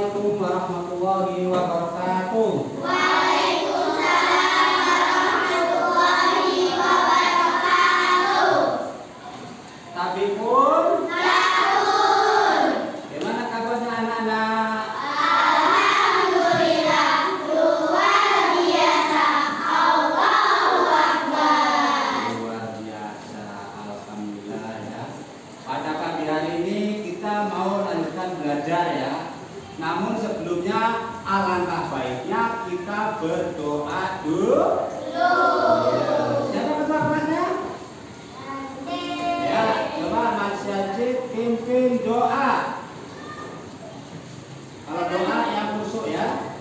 Assalamualaikum warahmatullahi wabarakatuh. Waalaikumsalam warahmatullahi wabarakatuh. Tabipun. Tahun. Gimana kabarnya anak-anak? Alhamdulillah luar biasa. Allahu Akbar. Luar biasa, alhamdulillah ya. Pada pagi hari ini kita mau lanjutkan belajar ya. Namun sebelumnya alangkah baiknya kita berdoa dulu. Siapa kesabarannya? Ya, coba Mas Yajid pimpin doa. Kalau doa yang khusyuk ya.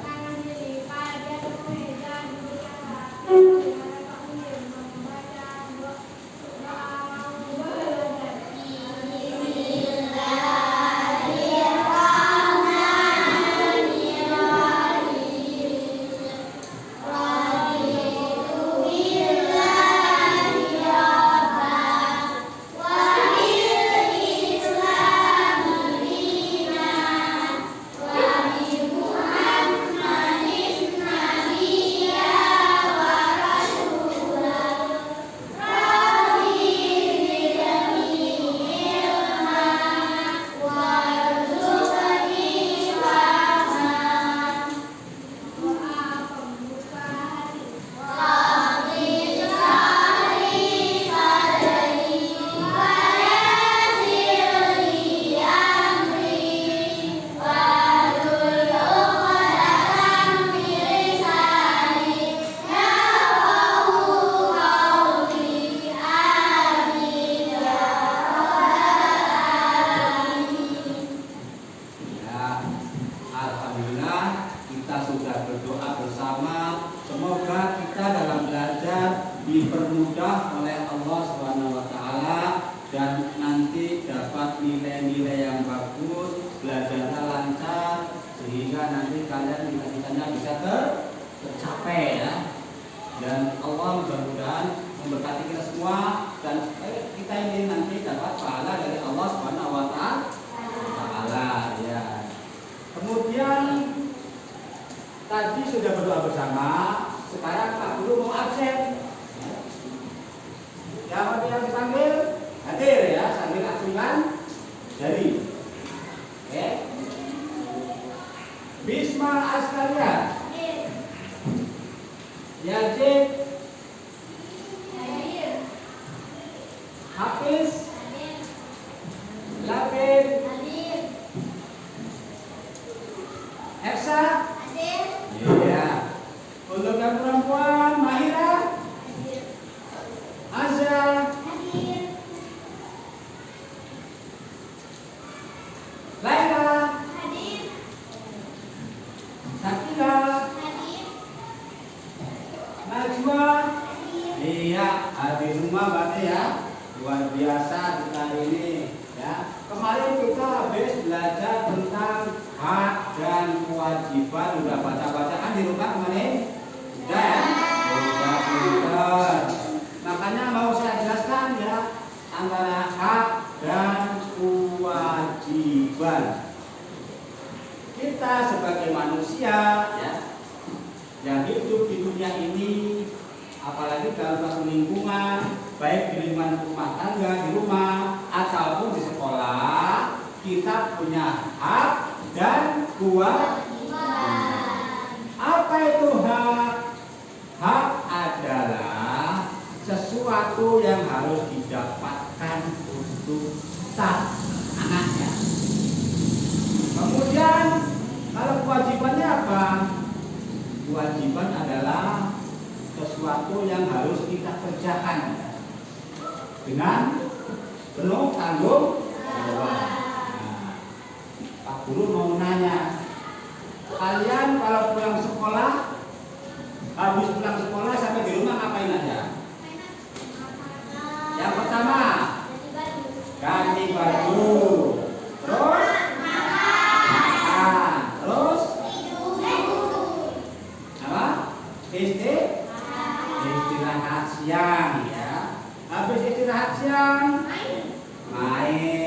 Alhamdulillah kita sudah berdoa bersama. Semoga kita dalam belajar dipermudah oleh Allah Subhanahu wa taala dan nanti dapat nilai-nilai yang bagus, belajarnya lancar sehingga nanti kalian cita-citanya bisa tercapai ya. Dan Allah mudah-mudahan memberkati kita semua dan kita ini nanti dapat pahala dari Allah Subhanahu wa taala ya. Kemudian tadi sudah berdoa bersama, sekarang Pak Guru mau absen. Siapa yang dipanggil? Hadir ya, sambil acungkan jari. Oke. Bisma Askaria. Yajid. Hafiz. Labib. Eksa. Iya. Untuk yang perempuan, Mahira. Azza. Laila. Sakila. Najwa. Iya, di rumah berarti ya. Luar biasa kita ini ya. Kemarin kita habis belajar tentang hak dan kewajiban. Udah baca-bacaan di rumah kemarin? Udah ya? Udah pinter. Makanya mau saya jelaskan ya antara hak dan kewajiban. Kita sebagai manusia ya yang hidup di dunia ini, apalagi dalam suatu lingkungan, baik di lingkungan rumah tangga, di rumah ataupun di sekolah, kita punya hak dan kewajiban. Apa itu hak? Hak adalah sesuatu yang harus didapatkan untuk anaknya. Kemudian kalau kewajibannya apa? Kewajiban adalah sesuatu yang harus kita kerjakan dengan penuh tanggung jawab. Pak Guru mau nanya, kalian kalau pulang sekolah, habis pulang sekolah sampai di rumah ngapain aja? Yang pertama, ganti baju, terus makan, terus apa? Istirahat siang ya. Habis istirahat siang main.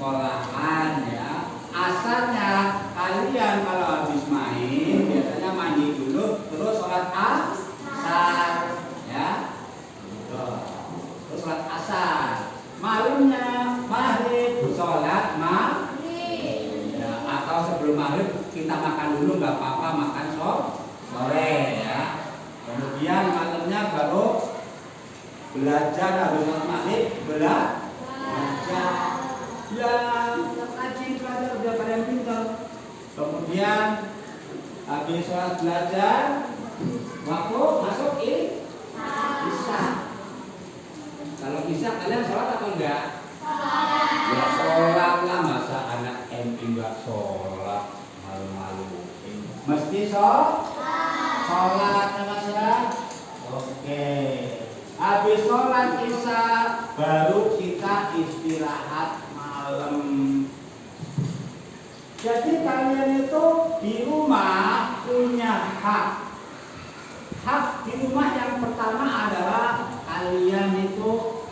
sekolahan ya. Asalnya kalian kalau habis main biasanya mandi dulu terus sholat asar ya. Terus sholat asar. Malamnya maghrib sholat maghrib ya, atau sebelum maghrib kita makan dulu nggak apa-apa, makan sore ya. Kemudian malamnya baru belajar, habis sholat maghrib belajar ya, ngaji belajar biar pada yang pintar. Kemudian habis sholat belajar waktu masuk isya. Kalau isya kalian sholat atau enggak? Ya sholat lah, masa anak MP enggak sholat, malu-malu. Mesti sholat ya mas ya. Oke. Habis sholat isya baru kita istirahat malam. Jadi kalian itu di rumah punya hak. Hak di rumah yang pertama adalah kalian itu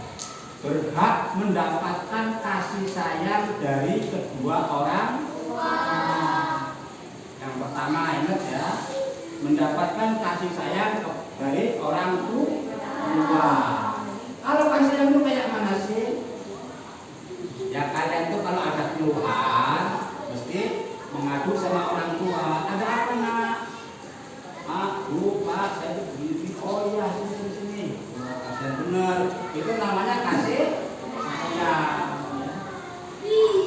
berhak mendapatkan kasih sayang dari kedua orang tua. Yang pertama ingat ya, mendapatkan kasih sayang dari orang tua. Kalau kasih sayang itu kayak mana sih? Ya kalian tuh kalau ada keluhan mesti mengadu sama orang tua. Ada apa nak? Bu, Pak, saya itu begini. Oh iya, sini. Kasihan benar. Itu namanya kasih sayang.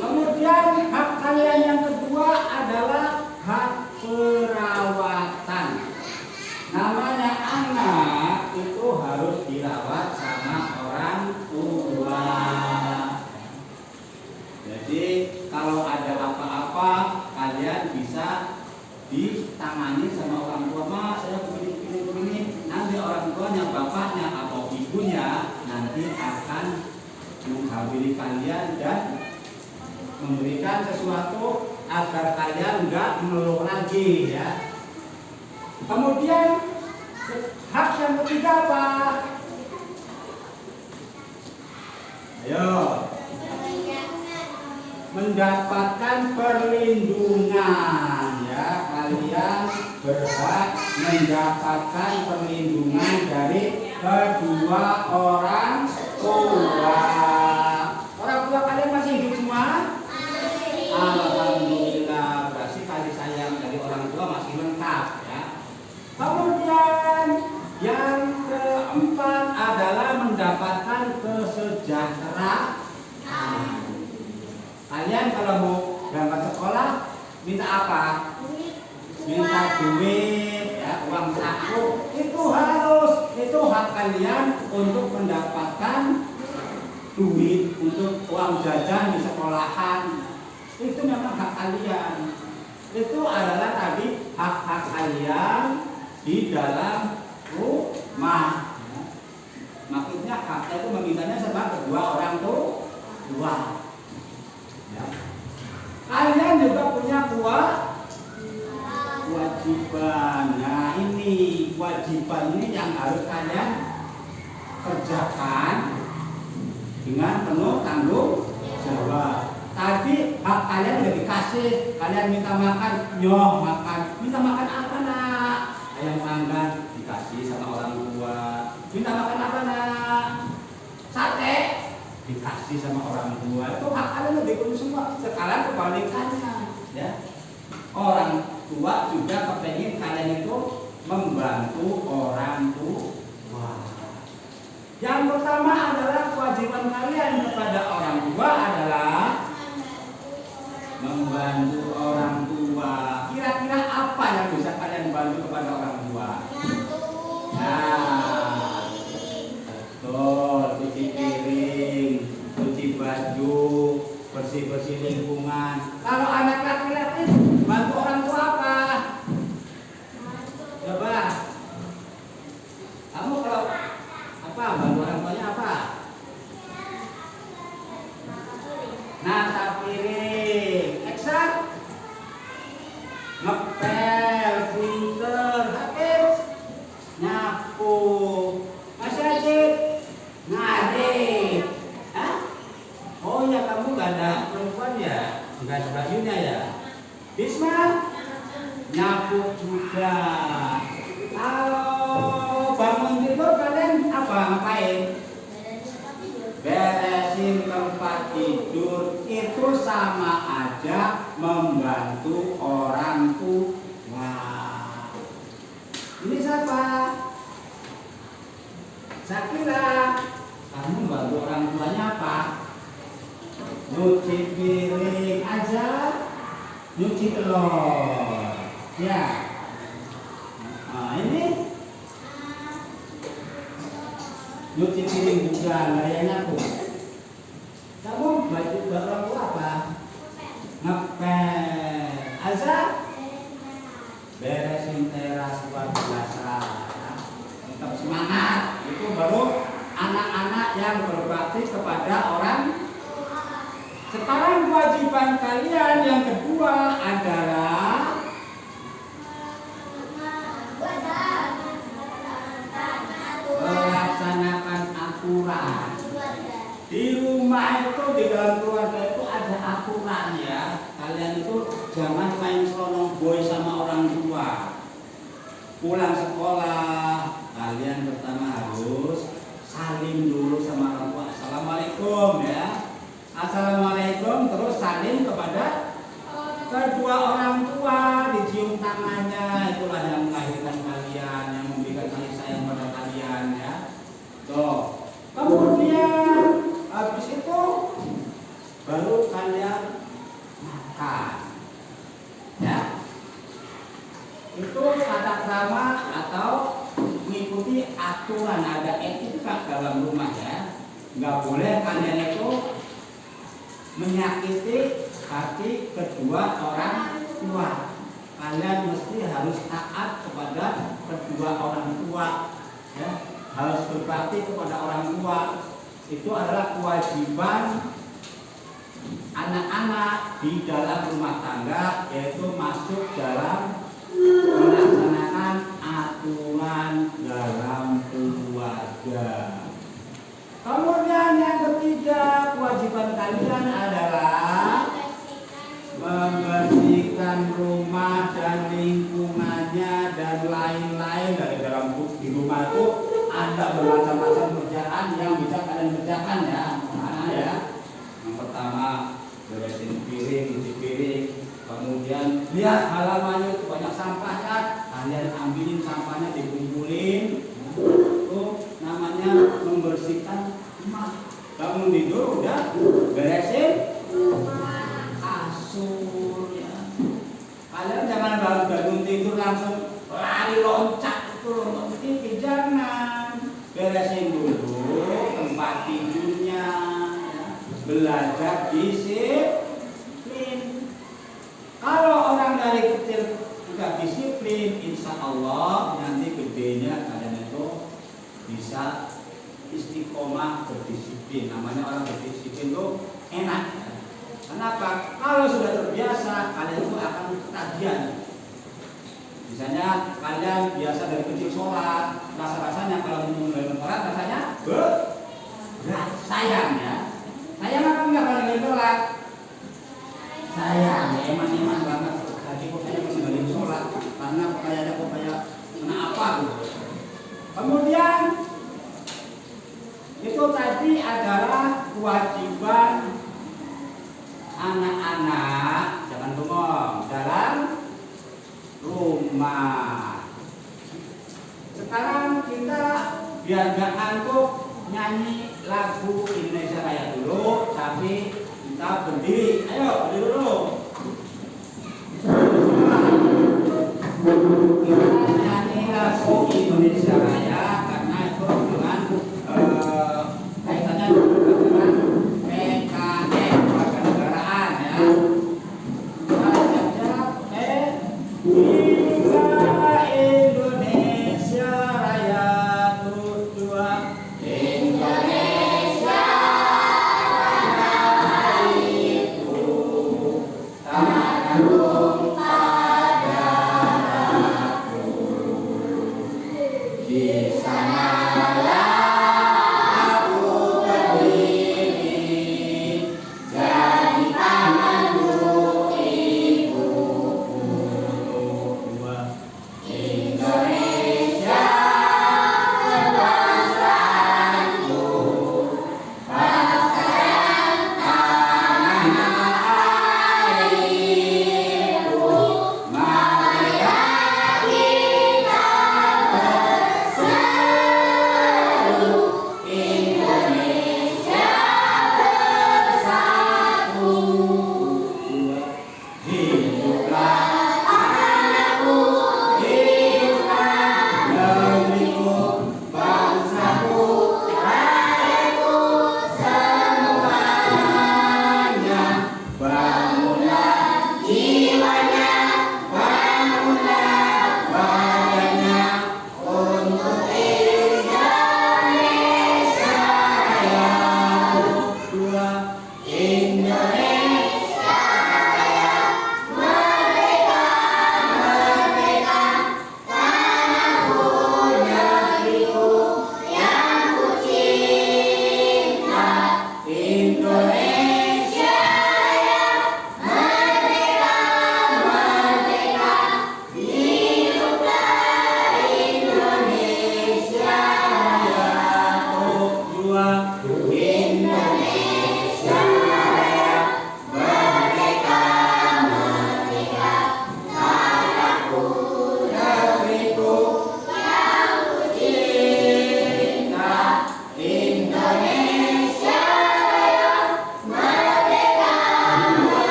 Kemudian hak kalian yang kedua adalah hak perawatan. Namanya anak itu harus dirawat sama orang tua. Jadi kalau ada apa-apa kalian bisa ditangani sama orang tua. Mas, saya begini. Nanti orang tuanya, bapaknya atau ibunya nanti akan menghabili kalian dan memberikan sesuatu agar kalian enggak mengeluh lagi ya. Kemudian hak yang ketiga apa? Ayo. Mendapatkan perlindungan ya, kalian berhak mendapatkan perlindungan dari kedua orang tua. Orang tua kalian masih hidup semua? Alhamdulillah, berarti kasih sayang dari orang tua masih lengkap ya. Kemudian yang keempat adalah mendapatkan kesejahteraan. Kalian kalau mau berangkat sekolah minta apa? Minta duit ya, uang saku. Itu hak kalian untuk mendapatkan duit untuk uang jajan di sekolahan. Itu memang hak kalian. Itu adalah tadi hak-hak kalian di dalam rumah. Maksudnya haknya itu memintanya sama kedua orang tua. Ya. Kalian juga punya kewajiban. Nah ini kewajiban ini yang harus kalian kerjakan dengan penuh tanggung jawab. Tadi hak kalian udah dikasih, kalian minta makan, makan. Minta makan apa nak? Ayam panggang dikasih sama orang tua. Minta makan apa nak? Sate dikasih sama orang tua. Itu hak kalian udah dipenuhi semua. Sekarang kebalikannya ya. Orang tua juga kepengen kalian itu membantu orang tua. Yang pertama adalah kewajiban kalian kepada orang tua adalah membantu orang tua. Kira-kira apa yang bisa kalian bantu kepada orang tua? Nah, betul, cuci piring, cuci baju, bersih-bersih lingkungan. Kalau anak laki-laki bantu orang tua apa? Coba. Kamu kalau apa bantu orang tuanya apa? Nata piring, eksak, ngepel, pinter, hakim, nyapu, masjid, ngarit. Oh ya kamu gak ada ya, enggak bajunya ya. Bisma nyapu juga. Kalau bangun tidur kalian apa ngapain? Beresin tempat tidur itu sama aja membantu orang tua. Ini siapa? Sakila. Kamu bantu orang tuanya apa? Nyuci piring aja, nyuci telur. Ya. Nah, ini nyuci piring juga, layaknya aku. Kamu baju orang tua apa? Ngepel. Aza? Beresin teras luar biasa. Tetap semangat. Itu baru anak-anak yang berbakti kepada orang. Sekarang kewajiban kalian yang kedua adalah melaksanakan aturan. Di rumah itu, di dalam keluarga itu ada aturan ya. Kalian itu jangan main selonong boy sama orang tua. Pulang sekolah, kalian pertama harus salim dulu sama orang tua. Assalamualaikum ya. Assalamualaikum, terus salim kepada kedua orang tua, dicium tangannya. Itulah yang melahirkan kalian, yang memberikan kasih sayang pada kalian ya. Tuh. Kemudian habis itu baru kalian makan. Ya. Itu tata krama atau mengikuti aturan, ada etika dalam rumah ya. Nggak boleh kalian itu menyakiti hati kedua orang tua. Kalian mesti harus taat kepada kedua orang tua ya. Harus berbakti kepada orang tua. Itu adalah kewajiban anak-anak di dalam rumah tangga, yaitu masuk dalam melaksanakan aturan dalam keluarga. Kemudian yang ketiga, kewajiban kalian adalah membersihkan rumah dan lingkungannya dan lain-lain. Dari dalam di rumah itu ada bermacam-macam kerjaan yang bisa kalian kerjakan ya. Nah, ya. Yang pertama beresin piring, cuci piring. Kemudian lihat halamannya itu banyak sampahnya, kalian ambilin sampahnya, dikumpulin. Itu namanya membersihkan rumah. Bangun tidur udah beresin kasur ya. Kalian jangan bangun tidur langsung lari loncat itu loncat tinggi, jangan. Beresin dulu tempat tidurnya ya. Belajar disiplin. Kalau orang dari kecil juga disiplin, insya Allah nanti gedenya kalian itu bisa istiqomah berdisiplin. Namanya orang berdisiplin itu enak ya. Kenapa? Kalau sudah terbiasa, kalian itu akan ketagihan. Misalnya kalian biasa dari kecil sholat, rasa-rasanya kalau mulai sholat rasanya berat, sayang ya. Sayang apa enggak kalau lagi sholat? Sayang, ya eman-eman banget. Tadi kok kayaknya masih lagi sholat, karena kayaknya kok kayak kena apa gitu. Kemudian itu tadi adalah kewajiban anak-anak, jangan bengong, dalam rumah. Sekarang kita biar gak ngantuk nyanyi lagu Indonesia Raya dulu, tapi kita berdiri. Ayo berdiri dulu. Kita nyanyi lagu Indonesia Raya karena itu dengan kaitannya dengan PKN kewarganegaraan ya. Indonesia Raya tujuan Indonesia Raya itu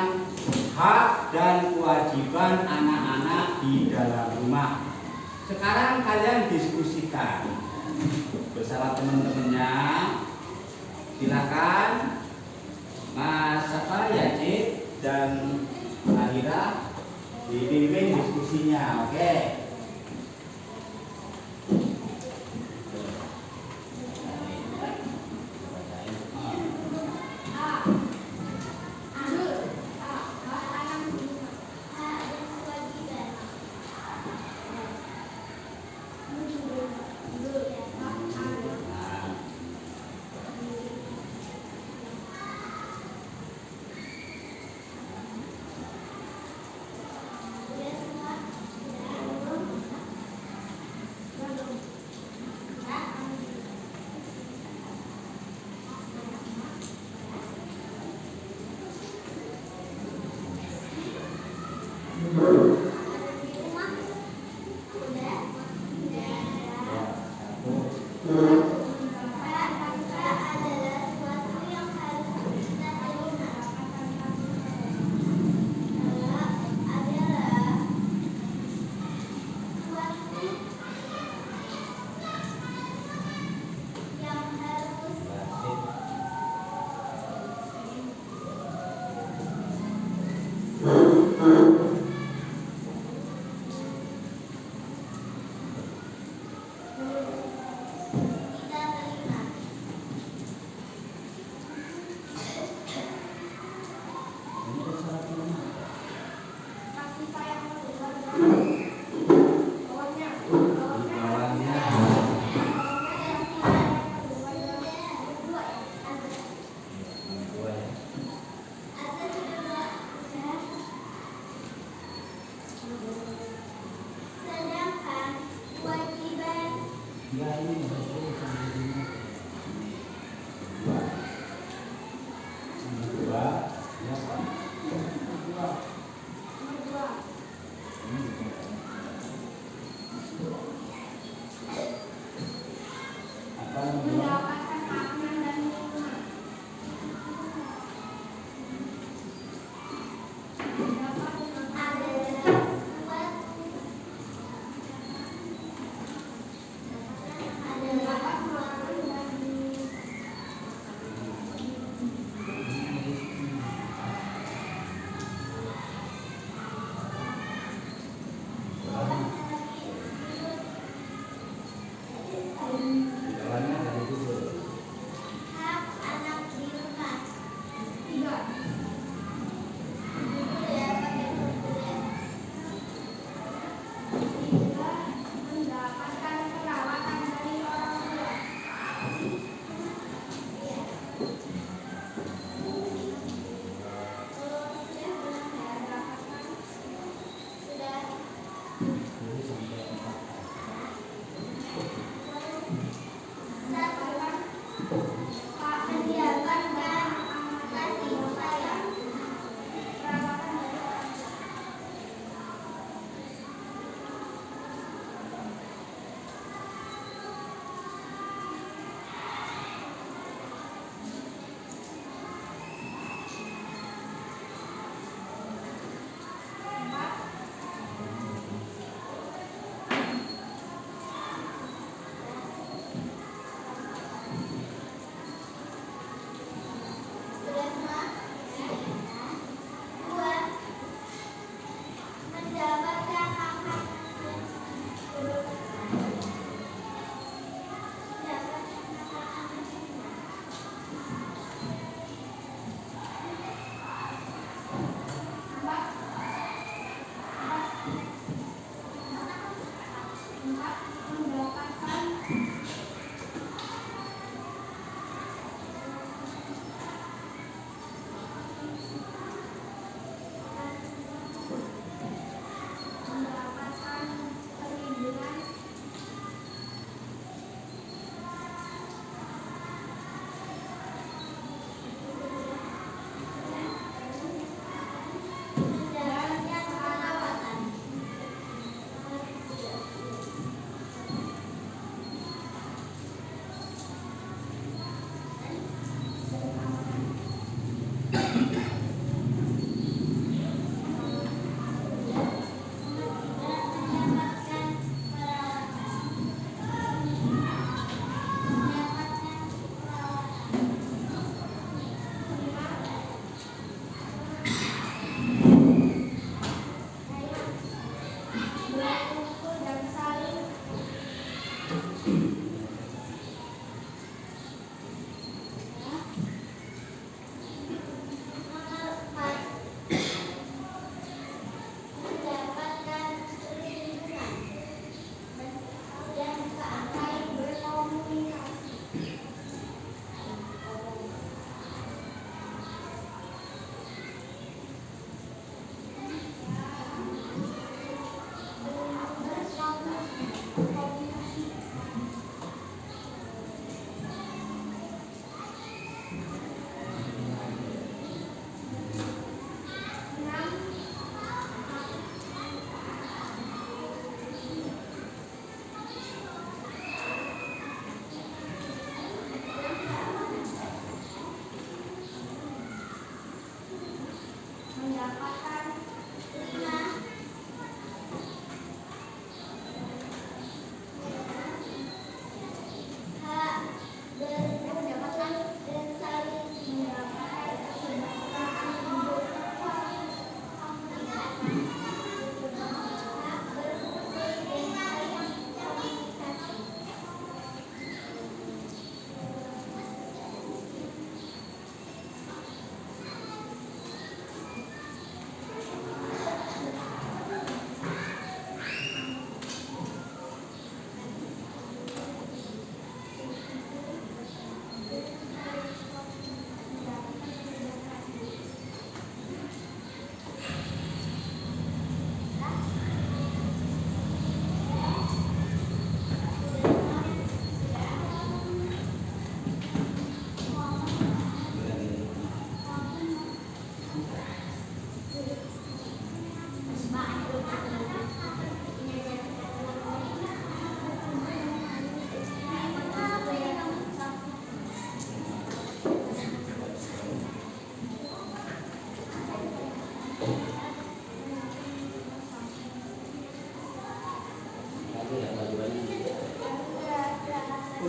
tentang hak dan kewajiban anak-anak di dalam rumah. Sekarang kalian diskusikan bersama teman-temannya. Silakan Mas Yajid dan Mahira dipimpin diskusinya, oke?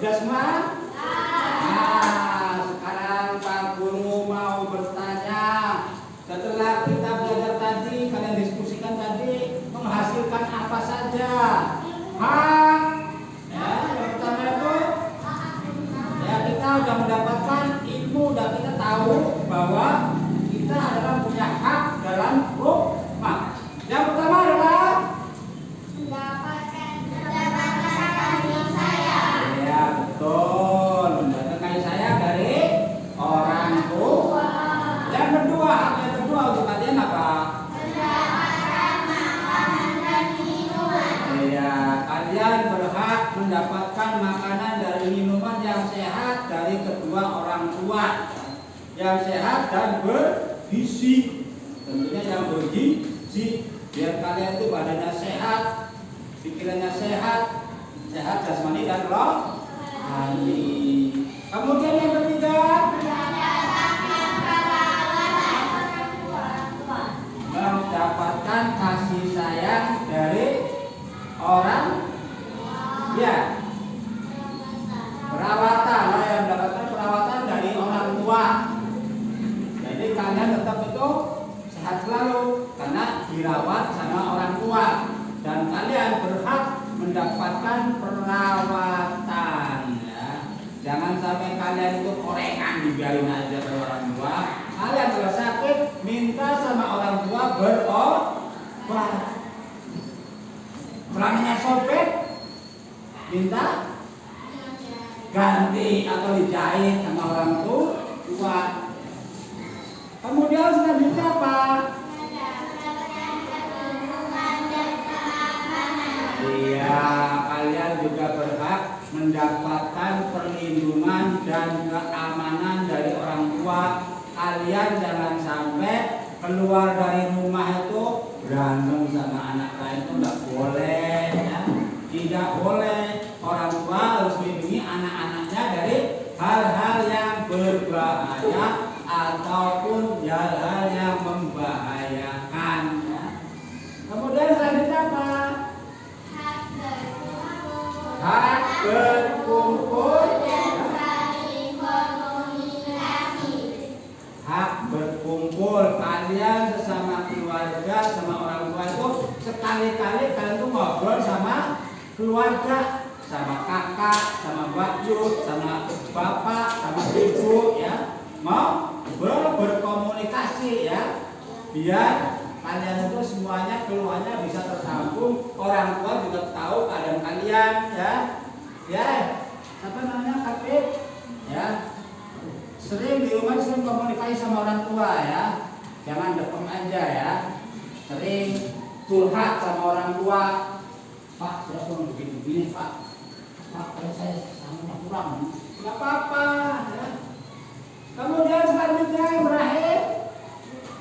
Sudah semua? Nah, sekarang Pak Guru mau bertanya. Setelah kita belajar tadi, kalian diskusikan tadi menghasilkan apa saja? Hak. Ya, yang pertama itu ya kita sudah mendapatkan ilmu dan kita tahu bahwa kita adalah punya hak dalam rumah. Yang pertama adalah Mendapatkan kasih sayang. ya betul, mendapatkan kasih sayang dari orang tua. Yang kedua untuk kalian apa? Mendapatkan makanan dan minuman. Ya, kalian berhak mendapatkan makanan dari minuman yang sehat dari kedua orang tua, yang sehat dan bergizi. Tentunya yang bergizi, biar kalian itu badannya sehat, pikirannya sehat, sehat jasmani dan rohani. Kemudian yang ketiga, mendapatkan kasih sayang dari orang ya, perawatan lah, yang mendapatkan perawatan dari orang tua. Jadi kalian tetap itu sehat selalu karena dirawat sama orang tua, dan kalian berhak mendapatkan perawatan ya. Jangan sampai kalian itu korengan dibiarin aja ke orang tua. Kalian kalau sakit minta sama orang tua berobat. Pelangnya sobek minta ganti atau dijahit sama orang tua. Kemudian selanjutnya apa? Iya, kalian juga berhak mendapatkan perlindungan dan keamanan dari orang tua. Kalian jangan sampai keluar dari rumah itu berantem sama anak lain, itu nggak boleh ya. Tidak boleh. Orang tua harus melindungi anak-anaknya dari hal-hal yang berbahaya ataupun hal-hal yang membahayakan ya. Kemudian selanjutnya apa? Hak berkumpul dan saling berkomunikasi. hak berkumpul. Kalian sesama keluarga sama orang tua itu sekali-kali kalian tuh ngobrol sama keluarga, sama kakak, sama Mbak Yud, sama bapak, sama ibu ya. Mau berkomunikasi ya, biar kalian itu semuanya keluarnya bisa tersambung. Orang tua juga tahu keadaan kalian ya. Ya, apa namanya, Kapit ya. Sering di rumah sering komunikasi sama orang tua ya. Jangan depem aja ya. Sering curhat sama orang tua. Pak, saya kurang begini Pak. Pak, kalau saya sama kurang, nggak apa-apa ya. Kemudian selanjutnya yang terakhir,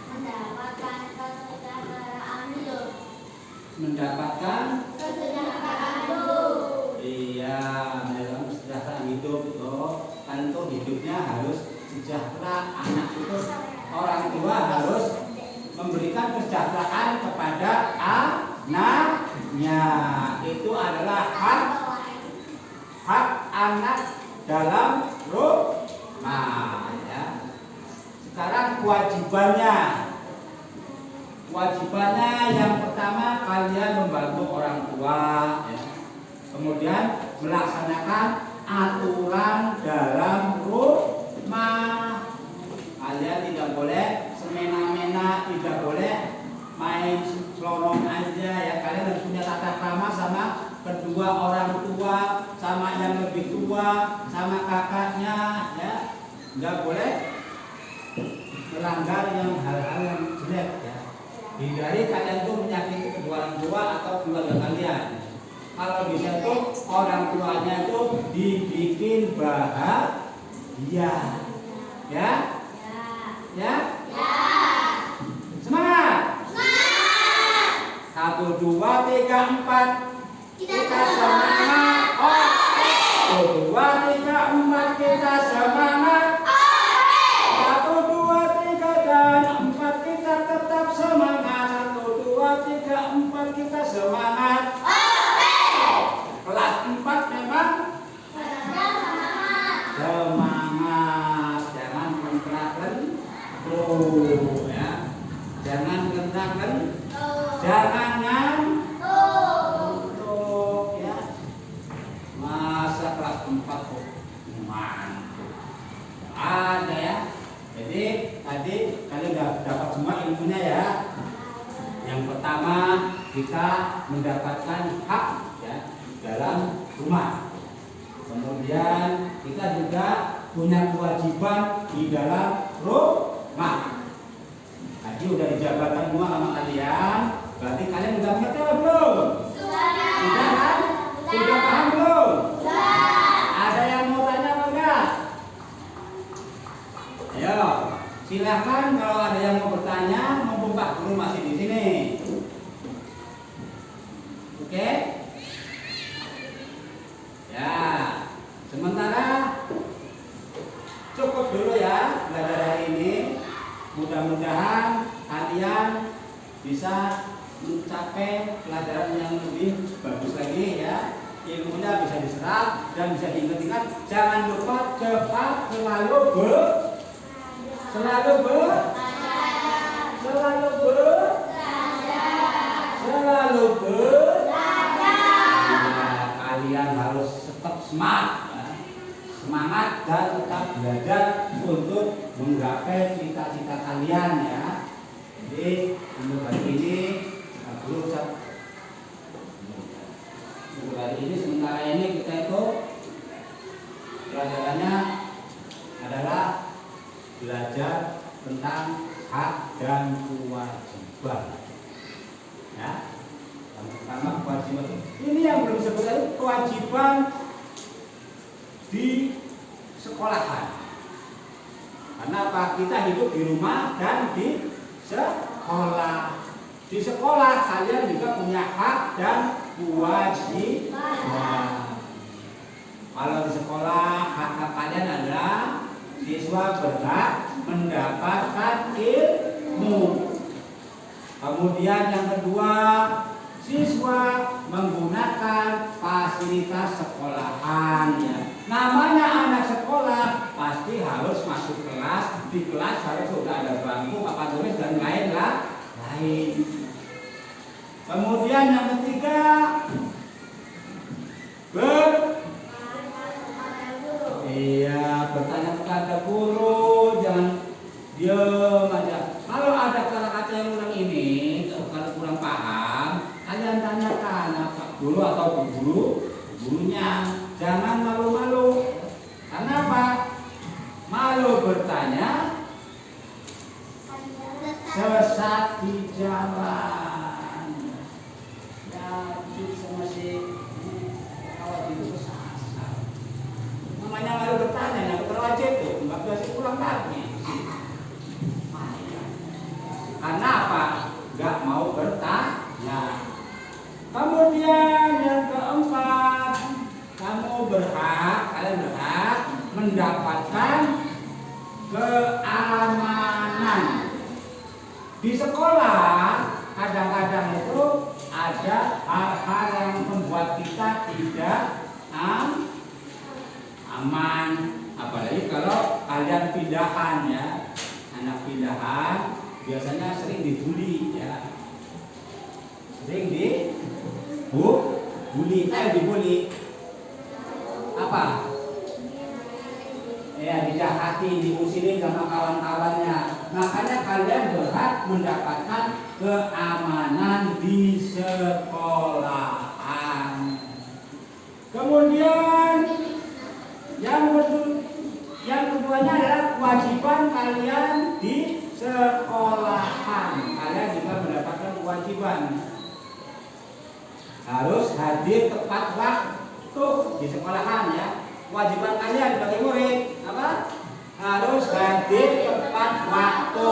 Mendapatkan kesejahteraan hidup. mendapatkan Kesejahteraan hidup. iya, dalam kesejahteraan hidup itu kan itu hidupnya harus sejahtera. Anak itu orang tua harus memberikan kesejahteraan kepada anaknya. Itu adalah hak anak dalam rumah ya. Sekarang kewajibannya yang pertama, kalian membantu orang tua ya. Kemudian melaksanakan aturan dalam rumah. Kalian tidak boleh semena-mena, tidak boleh main selonong aja ya. Kalian harus punya tata krama sama kedua orang tua, sama yang lebih tua, sama kakaknya ya. Nggak boleh melanggar yang hal-hal yang jelek ya. Hindari kalian tuh menyakiti kedua orang tua atau keluarga kalian. Kalau bisa tuh orang tuanya tuh dibikin bahagia ya. Ya? Semangat! 1, 2, 3, 4 kita semangat. Oke. 1, 2, 3, 4 kita semangat. Oke. 1, 2, 3 dan 4 kita tetap semangat. 1, 2, 3, 4 kita semangat. Oke. Kelas 4 memang ya. Jangan jangan ngantuk ya. Masa kelas 4 kok ngantuk? Ada ya. Jadi tadi kalian udah dapat semua ilmunya ya. Yang pertama kita mendapatkan hak ya dalam rumah. Kemudian kita juga punya kewajiban di dalam rumah. Tadi udah dijabarkan semua sama kalian. Berarti kalian udah ngerti apa belum? Sudah kan? Sudah paham belum? Ada yang mau tanya apa enggak? Ayo, silahkan kalau ada yang mau bertanya, mumpung Pak Guru masih di sini. Oke? Ya, sementara cukup dulu ya belajar hari ini. Mudah-mudahan kalian bisa mencapai pelajaran yang lebih bagus lagi ya. Ilmunya bisa diserap dan bisa diingat-ingat. Jangan lupa cepat selalu kalian harus tetap semangat dan tetap belajar untuk menggapai cita-cita kalian ya. Jadi untuk hari ini sementara ini kita itu pelajarannya adalah belajar tentang hak dan kewajiban ya. Yang pertama kewajiban ini yang belum disebut tadi, kewajiban di sekolahan. Karena apa? Kita hidup di rumah dan di sekolah. Di sekolah kalian juga punya hak dan kewajiban. Kalau di sekolah hak kalian adalah siswa berhak mendapatkan ilmu. Kemudian yang kedua, siswa menggunakan fasilitas sekolahan ya. Namanya anak sekolah pasti harus masuk kelas, di kelas harus sudah ada bangku, papan tulis dan lain. Kemudian yang ketiga, bertanya kepada guru, jangan diam aja. Kalau ada kata-kata yang kurang ini, kalau kurang paham, kalian tanyakan apa guru atau gurunya. Jangan malu-malu. Karena apa? Malu bertanya, sesat di jalan. Ya, bisa masih awal itu sesat. Namanya malu bertanya, yang terwajib itu, nggak bisa pulang lagi. Karena apa? Nggak mau bertanya. Kemudian yang keempat, kalian berhak mendapatkan keamanan. Di sekolah kadang-kadang itu ada hal-hal yang membuat kita tidak aman. Apalagi kalau kalian pindahan ya, anak pindahan biasanya sering dibully ya. Sering dibully. Apa? Ya, dijahati, diusiri sama kawan-kawannya. Makanya kalian berhak mendapatkan keamanan di sekolahan. Kemudian yang keduanya adalah kewajiban kalian di sekolahan. Kalian juga mendapatkan kewajiban harus hadir tepat waktu di sekolahan ya. Kewajiban kalian sebagai murid apa? Harus hadir tepat waktu.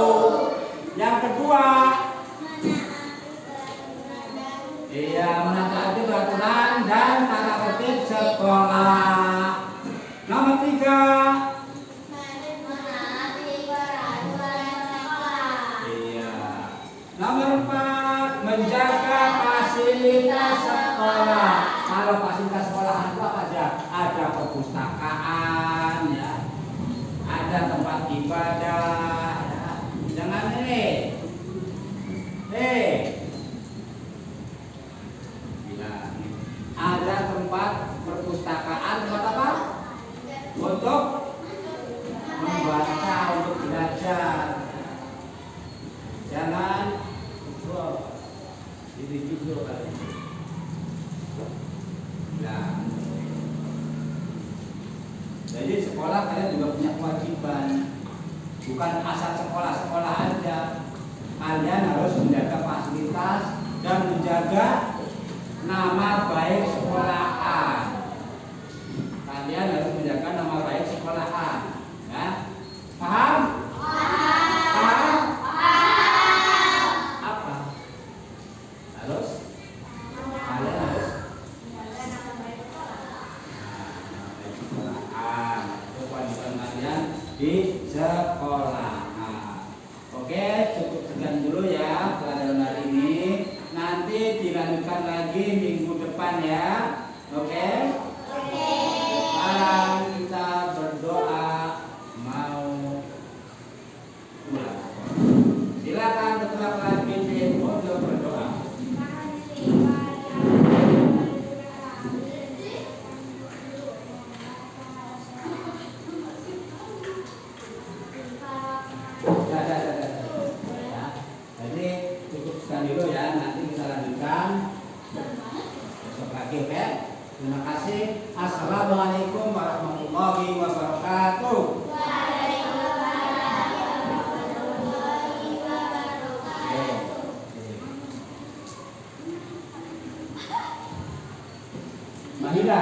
Yang kedua, menaati peraturan dan tata tertib sekolah. Nomor 3, nomor 4, menjaga fasilitas sekolah. Kalau fasilitas sekolahan itu apa aja? Ada perpustakaan, ya, ada tempat ibadah, ya. Yang bukan asal sekolah-sekolah aja. Kalian harus menjaga fasilitas dan menjaga nama baik sekolahan. Kalian harus menjaga nama baik sekolahan, ya. Paham? Paham? Apa? Harus? Kalian harus sekolahan. Itu kewajiban kalian di sekolah. Oke, cukup sekian dulu ya pelajaran hari ini. Nanti dilanjutkan lagi minggu depan ya. Oke? Sekarang kita berdoa mau pulang. Silakan ketua kelas pimpin untuk berdoa. Jadi cukup sekian dulu ya. Nanti kita lanjutkan besok lagi, oke? Terima kasih. Assalamualaikum warahmatullahi wabarakatuh. Mahira.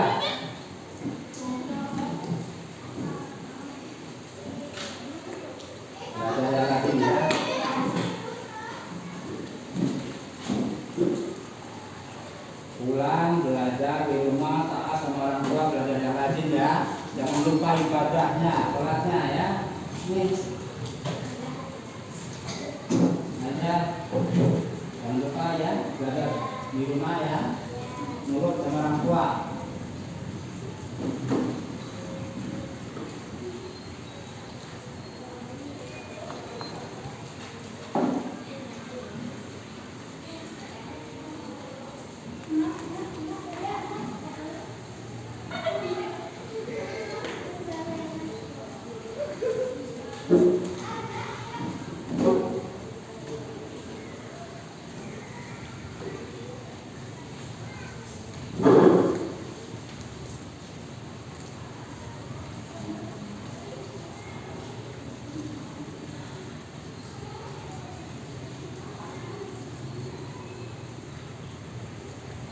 Belajar lagi ya. Pulang belajar di rumah, taat sama orang tua, belajar yang rajin ya. Jangan lupa ibadahnya, sholatnya ya. Nih. Aja. Jangan lupa ya, belajar di rumah ya. Nurut sama orang tua. Thank you.